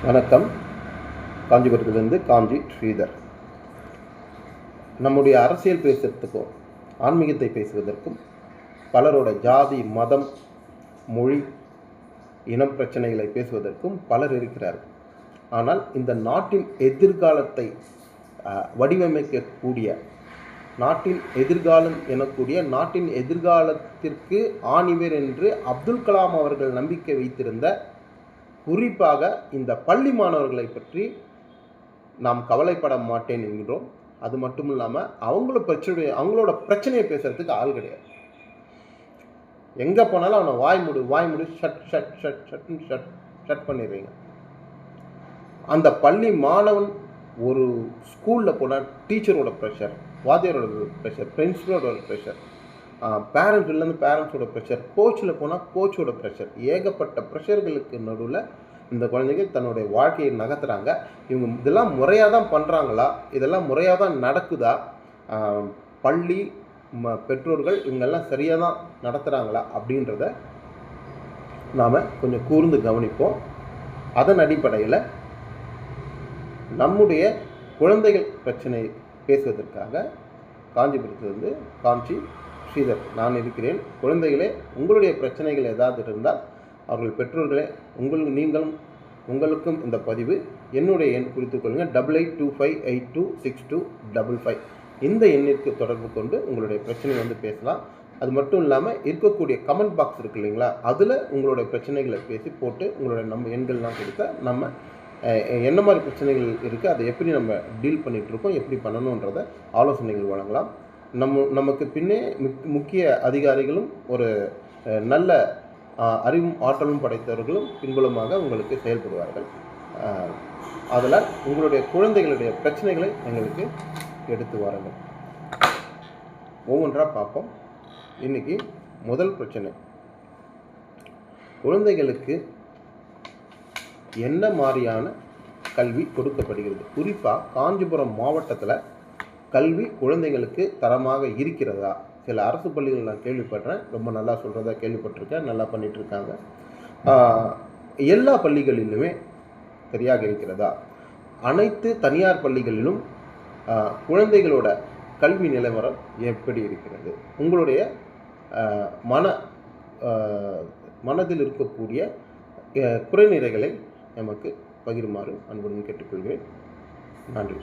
வணக்கம். காஞ்சிபுரத்திலிருந்து காஞ்சி ஸ்ரீதர். நம்முடைய அரசியல் பேசுறதுக்கும் ஆன்மீகத்தை பேசுவதற்கும் பலரோட ஜாதி, மதம், மொழி, இனம் பிரச்சனைகளை பேசுவதற்கும் பலர் இருக்கிறார்கள். ஆனால் இந்த நாட்டின் எதிர்காலத்தை வடிவமைக்கக்கூடிய, நாட்டின் எதிர்காலம் எனக்கூடிய நாட்டின் எதிர்காலத்திற்கு ஆணிவேர் என்று அப்துல் கலாம் அவர்கள் நம்பிக்கை வைத்திருந்த, குறிப்பாக இந்த பள்ளி மாணவர்களை பற்றி நாம் கவலைப்பட மாட்டேன் என்கிறோம். அது மட்டும் இல்லாமல் அவங்களோட பிரச்சனையை பேசுறதுக்கு ஆள் கிடையாது. எங்கே போனாலும் அவனை வாய் முடி ஷட் பண்ணிடுறீங்க. அந்த பள்ளி மாணவன் ஒரு ஸ்கூலில் போனால் டீச்சரோட ப்ரெஷர், வாத்தியாரோட ப்ரெஷர், பிரின்சிபலோட ப்ரெஷர், பேரண்ட்ஸோட ப்ரெஷர், கோச்சில் போனால் கோச்சோட ப்ரெஷர், ஏகப்பட்ட ப்ரெஷர்களுக்கு நடுவில் இந்த குழந்தைகள் தன்னுடைய வாழ்க்கையை நகர்த்துறாங்க. இவங்க இதெல்லாம் முறையாக தான் பண்ணுறாங்களா, இதெல்லாம் முறையாக தான் நடக்குதா, பள்ளி பெற்றோர்கள் இவங்கெல்லாம் சரியாக தான் நடத்துகிறாங்களா அப்படின்றத நாம் கொஞ்சம் கூர்ந்து கவனிப்போம். அதன் அடிப்படையில் நம்முடைய குழந்தைகள் பிரச்சனை பேசுவதற்காக காஞ்சிபுரத்திலிருந்து காஞ்சி ஸ்ரீதர் நான் இருக்கிறேன். குழந்தைகளே, உங்களுடைய பிரச்சனைகள் ஏதாவது இருந்தால் அவர்கள் பெற்றோர்களே, உங்களுக்கும் இந்த பதிவு என்னுடைய எண் குறித்துக் கொள்ளுங்கள். 8825826255 இந்த எண்ணிற்கு தொடர்பு கொண்டு உங்களுடைய பிரச்சனை பேசலாம். அது மட்டும் இல்லாமல் இருக்கக்கூடிய கமெண்ட் பாக்ஸ் இருக்கு இல்லைங்களா, அதில் உங்களுடைய பிரச்சனைகளை பேசி போட்டு உங்களுடைய எண்கள்லாம் கொடுத்தா நம்ம என்ன மாதிரி பிரச்சனைகள் இருக்குது, அதை எப்படி நம்ம டீல் பண்ணிகிட்ருக்கோம், எப்படி பண்ணணுன்றதை ஆலோசனைகள் வழங்கலாம். நமக்கு பின்னே முக்கிய அதிகாரிகளும் ஒரு நல்ல அறிவும் ஆற்றலும் படைத்தவர்களும் பின்புலமாக உங்களுக்கு செயல்படுவார்கள். அதனால் உங்களுடைய குழந்தைகளுடைய பிரச்சனைகளை எங்களுக்கு எடுத்து வாருங்கள். ஒவ்வொன்றாக பார்ப்போம். இன்றைக்கி முதல் பிரச்சனை, குழந்தைகளுக்கு என்ன மாதிரியான கல்வி கொடுக்கப்படுகிறது. குறிப்பாக காஞ்சிபுரம் மாவட்டத்தில் கல்வி குழந்தைகளுக்கு தரமாக இருக்கிறதா? சில அரசு பள்ளிகள் நான் கேள்விப்படுறேன், ரொம்ப நல்லா சொல்கிறதா கேள்விப்பட்டிருக்கேன், நல்லா பண்ணிகிட்ருக்காங்க. எல்லா பள்ளிகளிலுமே சரியாக இருக்கிறதா? அனைத்து தனியார் பள்ளிகளிலும் குழந்தைகளோட கல்வி நிலவரம் எப்படி இருக்கிறது? உங்களுடைய மனதில் இருக்கக்கூடிய குறைநிறைகளை நமக்கு பகிருமாறு அன்புடன் கேட்டுக்கொள்கிறேன். நன்றி.